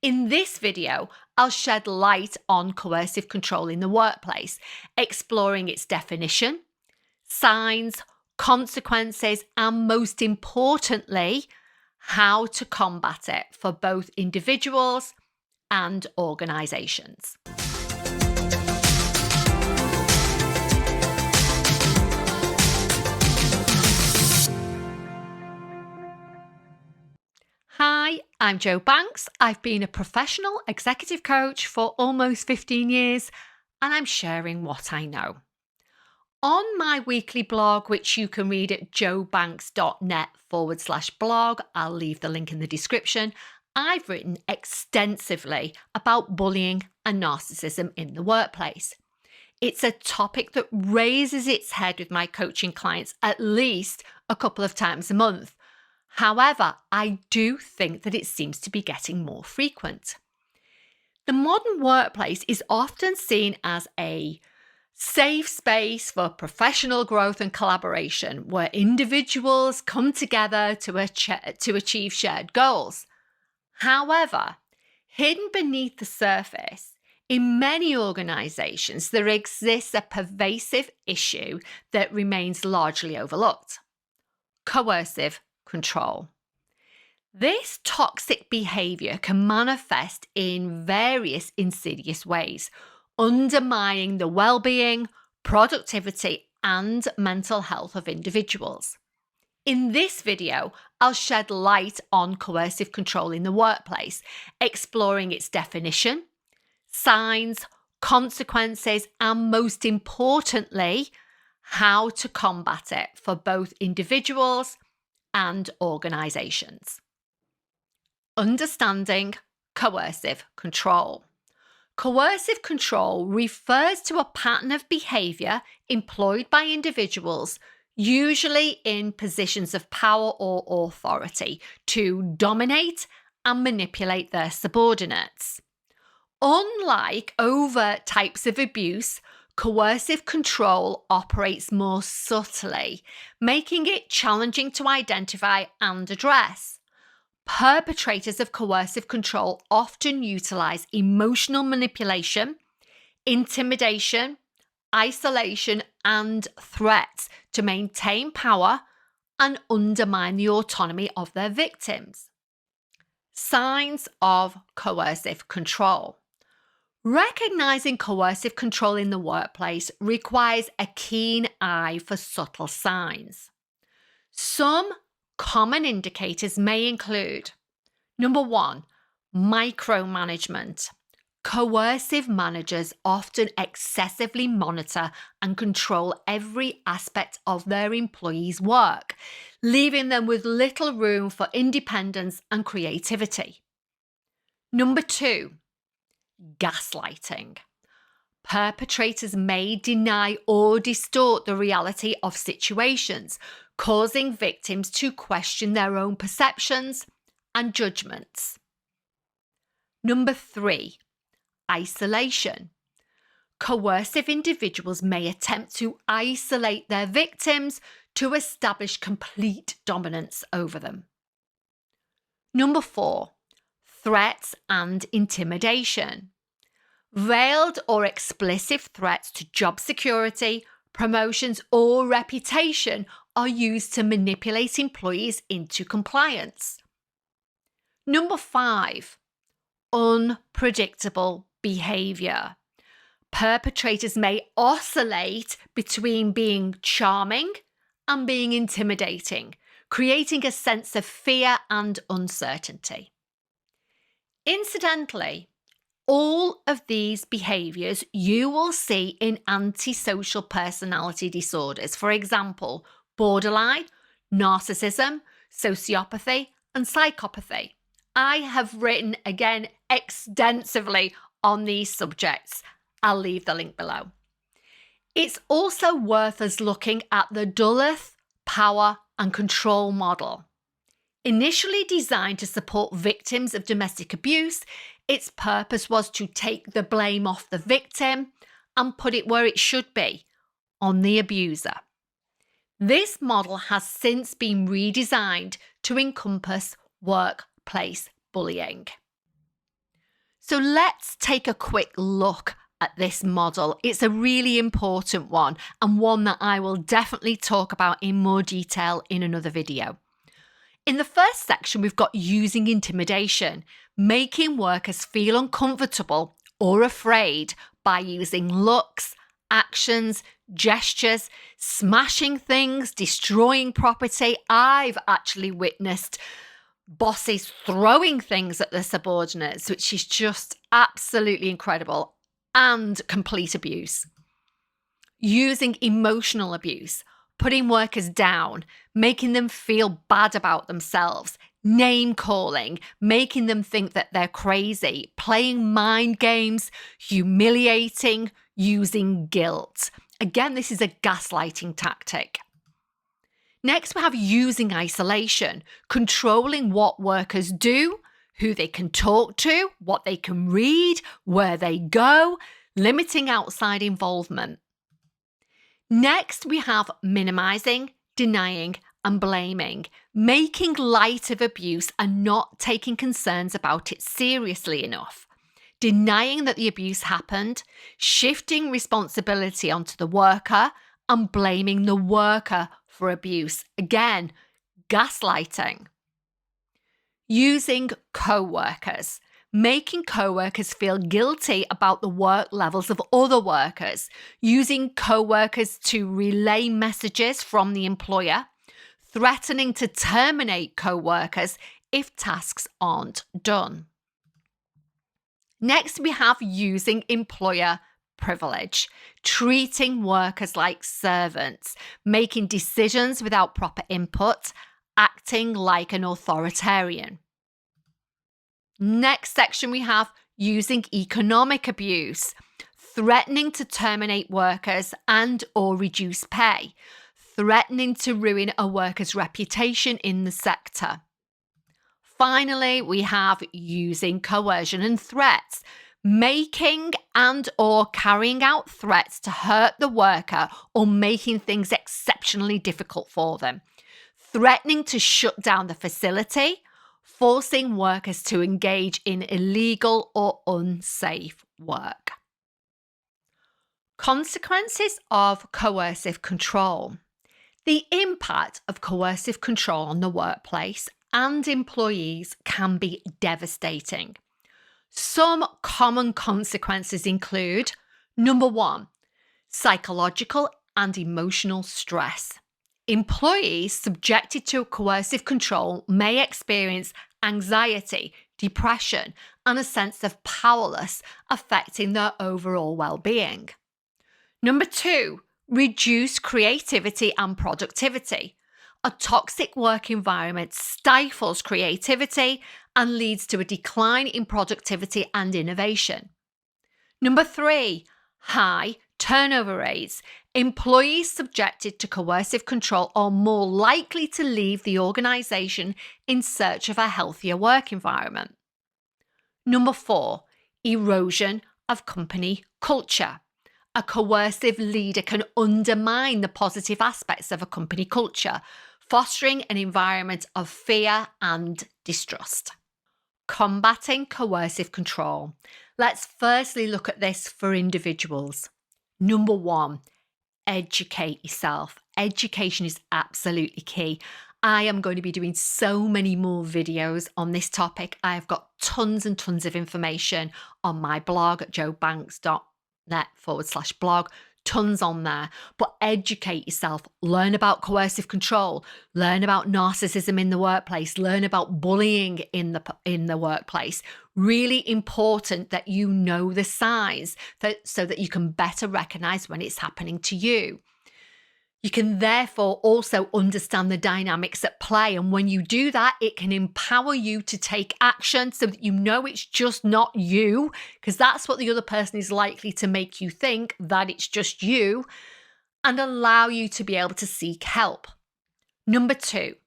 In this video, I'll shed light on coercive control in the workplace, exploring its definition, signs, consequences, and most importantly, how to combat it for both individuals and organisations. Hi, I'm Jo Banks. I've been a professional executive coach for almost 15 years, and I'm sharing what I know. On my weekly blog, which you can read at jobanks.net/blog, I'll leave the link in the description, I've written extensively about bullying and narcissism in the workplace. It's a topic that raises its head with my coaching clients at least a couple of times a month. However, I do think that it seems to be getting more frequent. The modern workplace is often seen as a safe space for professional growth and collaboration, where individuals come together to achieve shared goals. However, hidden beneath the surface, in many organisations, there exists a pervasive issue that remains largely overlooked: coercive control. This toxic behaviour can manifest in various insidious ways, undermining the well-being, productivity, and mental health of individuals. In this video, I'll shed light on coercive control in the workplace, exploring its definition, signs, consequences, and most importantly, how to combat it for both individuals and organisations. Understanding coercive control. Coercive control refers to a pattern of behaviour employed by individuals, usually in positions of power or authority, to dominate and manipulate their subordinates. Unlike overt types of abuse, coercive control operates more subtly, making it challenging to identify and address. Perpetrators of coercive control often utilize emotional manipulation, intimidation, isolation, and threats to maintain power and undermine the autonomy of their victims. Signs of coercive control. Recognizing coercive control in the workplace requires a keen eye for subtle signs. Some common indicators may include: number 1, micromanagement. Coercive managers often excessively monitor and control every aspect of their employees' work, leaving them with little room for independence and creativity. Number 2, gaslighting. Perpetrators may deny or distort the reality of situations, causing victims to question their own perceptions and judgments. Number 3, isolation. Coercive individuals may attempt to isolate their victims to establish complete dominance over them. Number 4, threats and intimidation. Veiled or explicit threats to job security, promotions, or reputation are used to manipulate employees into compliance. Number 5, unpredictable behaviour. Perpetrators may oscillate between being charming and being intimidating, creating a sense of fear and uncertainty. Incidentally, all of these behaviours you will see in antisocial personality disorders, for example, borderline, narcissism, sociopathy, and psychopathy. I have written, again, extensively on these subjects. I'll leave the link below. It's also worth us looking at the Duluth power and control model. Initially designed to support victims of domestic abuse, its purpose was to take the blame off the victim and put it where it should be, on the abuser. This model has since been redesigned to encompass workplace bullying. So let's take a quick look at this model. It's a really important one and one that I will definitely talk about in more detail in another video. In the first section, we've got using intimidation, making workers feel uncomfortable or afraid by using looks, actions, gestures, smashing things, destroying property. I've actually witnessed bosses throwing things at their subordinates, which is just absolutely incredible, and complete abuse. Using emotional abuse, putting workers down, making them feel bad about themselves, name calling, making them think that they're crazy, playing mind games, humiliating, using guilt. Again, this is a gaslighting tactic. Next, we have using isolation, controlling what workers do, who they can talk to, what they can read, where they go, limiting outside involvement. Next, we have minimizing, denying, and blaming, making light of abuse and not taking concerns about it seriously enough, denying that the abuse happened, shifting responsibility onto the worker, and blaming the worker for abuse. Again, gaslighting. Using co-workers, making co-workers feel guilty about the work levels of other workers, using co-workers to relay messages from the employer, threatening to terminate co-workers if tasks aren't done. Next, we have using employer privilege, treating workers like servants, making decisions without proper input, acting like an authoritarian. Next section, we have using economic abuse, threatening to terminate workers and or reduce pay, threatening to ruin a worker's reputation in the sector. Finally, we have using coercion and threats, making and or carrying out threats to hurt the worker or making things exceptionally difficult for them, threatening to shut down the facility, forcing workers to engage in illegal or unsafe work. Consequences of coercive control. The impact of coercive control on the workplace and employees can be devastating. Some common consequences include, number one, psychological and emotional stress. Employees subjected to coercive control may experience anxiety, depression, and a sense of powerlessness, affecting their overall well-being. Number two, reduced creativity and productivity. A toxic work environment stifles creativity and leads to a decline in productivity and innovation. Number three, high turnover rates. Employees subjected to coercive control are more likely to leave the organisation in search of a healthier work environment. Number four, erosion of company culture. A coercive leader can undermine the positive aspects of a company culture, fostering an environment of fear and distrust. Combating coercive control. Let's firstly look at this for individuals. Number one, educate yourself. Education is absolutely key. I am going to be doing so many more videos on this topic. I have got tons and tons of information on my blog at jobanks.net/blog. Tons on there, but educate yourself, learn about coercive control, learn about narcissism in the workplace, learn about bullying in the workplace. Really important that you know the signs so that you can better recognize when it's happening to you. You can therefore also understand the dynamics at play. And when you do that, it can empower you to take action so that you know it's just not you, because that's what the other person is likely to make you think, that it's just you, and allow you to be able to seek help. Number two,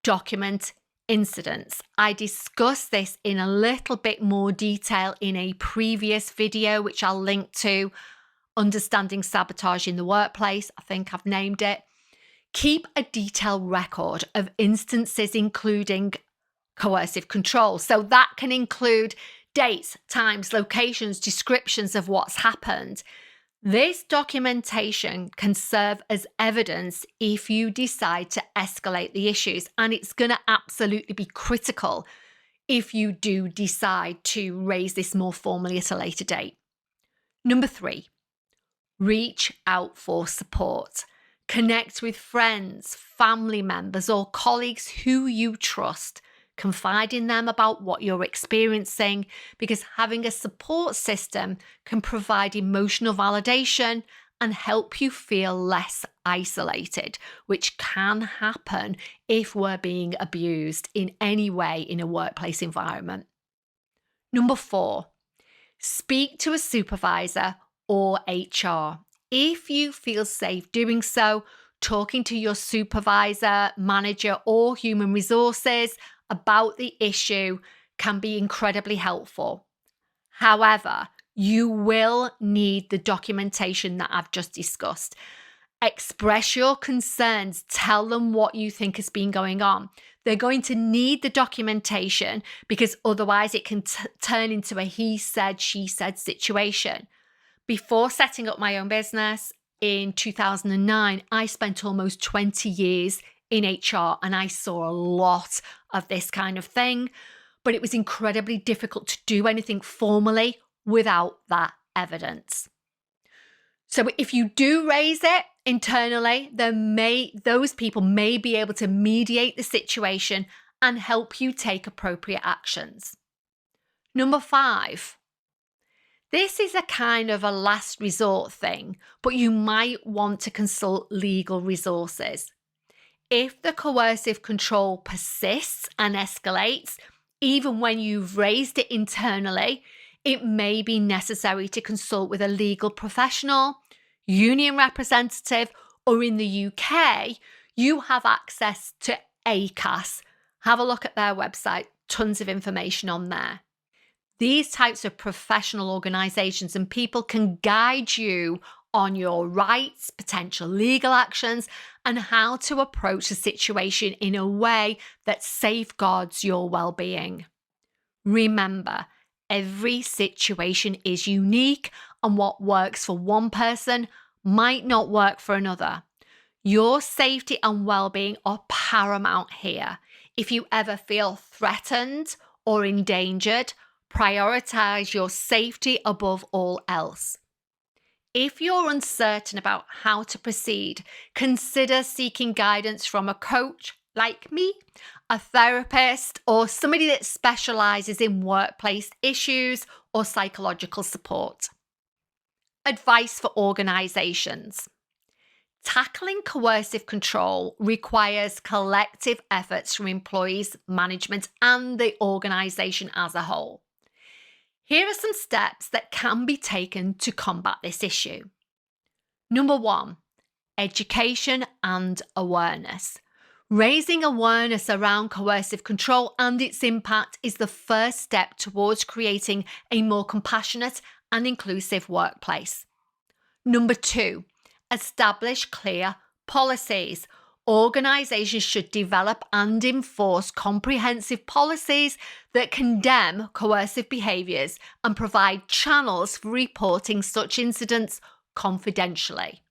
document incidents. I discussed this in a little bit more detail in a previous video, which I'll link to. Understanding sabotage in the workplace, I think I've named it. Keep a detailed record of instances including coercive control. So that can include dates, times, locations, descriptions of what's happened. This documentation can serve as evidence if you decide to escalate the issues, and it's going to absolutely be critical if you do decide to raise this more formally at a later date. Number 3, reach out for support. Connect with friends, family members, or colleagues who you trust. Confide in them about what you're experiencing, because having a support system can provide emotional validation and help you feel less isolated, which can happen if we're being abused in any way in a workplace environment. Number 4, speak to a supervisor or HR. If you feel safe doing so, talking to your supervisor, manager, or human resources about the issue can be incredibly helpful. However, you will need the documentation that I've just discussed. Express your concerns. Tell them what you think has been going on. They're going to need the documentation because otherwise it can turn into a he said, she said situation. Before setting up my own business in 2009, I spent almost 20 years in HR and I saw a lot of this kind of thing, but it was incredibly difficult to do anything formally without that evidence. So if you do raise it internally, those people may be able to mediate the situation and help you take appropriate actions. Number 5, this is a kind of a last resort thing, but you might want to consult legal resources. If the coercive control persists and escalates, even when you've raised it internally, it may be necessary to consult with a legal professional, union representative, or in the UK, you have access to ACAS. Have a look at their website, tons of information on there. These types of professional organisations and people can guide you on your rights, potential legal actions, and how to approach the situation in a way that safeguards your well-being. Remember, every situation is unique, and what works for one person might not work for another. Your safety and well-being are paramount here. If you ever feel threatened or endangered, prioritize your safety above all else. If you're uncertain about how to proceed, consider seeking guidance from a coach like me, a therapist, or somebody that specializes in workplace issues or psychological support. Advice for organizations. Tackling coercive control requires collective efforts from employees, management, and the organization as a whole. Here are some steps that can be taken to combat this issue. Number 1, education and awareness. Raising awareness around coercive control and its impact is the first step towards creating a more compassionate and inclusive workplace. Number 2, establish clear policies. Organizations should develop and enforce comprehensive policies that condemn coercive behaviors and provide channels for reporting such incidents confidentially.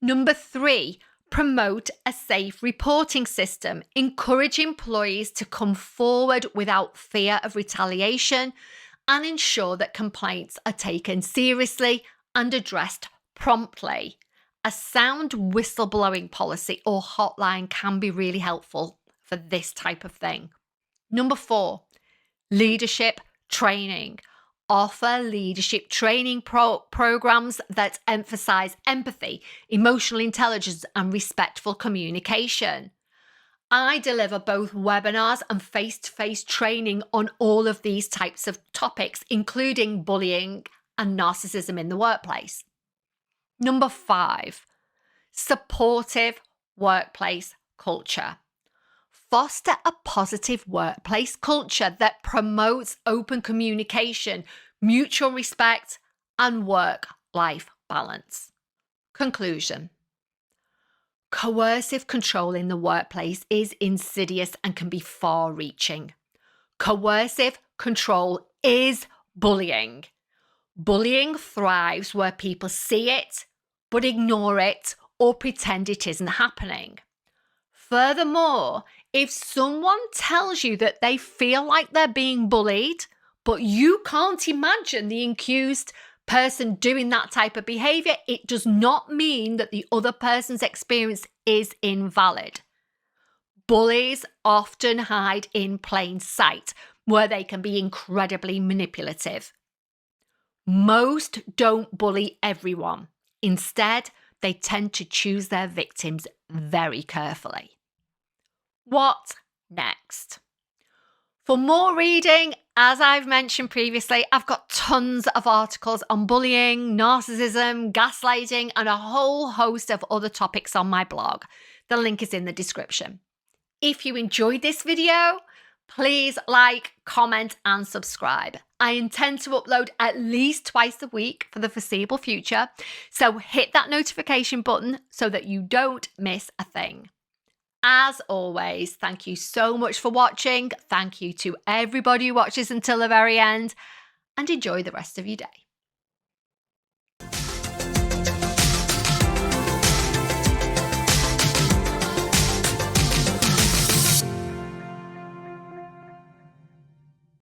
Number 3, promote a safe reporting system. Encourage employees to come forward without fear of retaliation and ensure that complaints are taken seriously and addressed promptly. A sound whistleblowing policy or hotline can be really helpful for this type of thing. Number 4, leadership training. Offer leadership training programs that emphasize empathy, emotional intelligence, and respectful communication. I deliver both webinars and face-to-face training on all of these types of topics, including bullying and narcissism in the workplace. Number 5, supportive workplace culture. Foster a positive workplace culture that promotes open communication, mutual respect, and work-life balance. Conclusion. Coercive control in the workplace is insidious and can be far-reaching. Coercive control is Bullying. Bullying thrives where people see it, but ignore it or pretend it isn't happening. Furthermore, if someone tells you that they feel like they're being bullied, but you can't imagine the accused person doing that type of behavior, it does not mean that the other person's experience is invalid. Bullies often hide in plain sight, where they can be incredibly manipulative. Most don't bully everyone. Instead, they tend to choose their victims very carefully. What next? For more reading, as I've mentioned previously, I've got tons of articles on bullying, narcissism, gaslighting, and a whole host of other topics on my blog. The link is in the description. If you enjoyed this video, please like, comment, and subscribe. I intend to upload at least twice a week for the foreseeable future, so hit that notification button so that you don't miss a thing. As always, thank you so much for watching. Thank you to everybody who watches until the very end, and enjoy the rest of your day.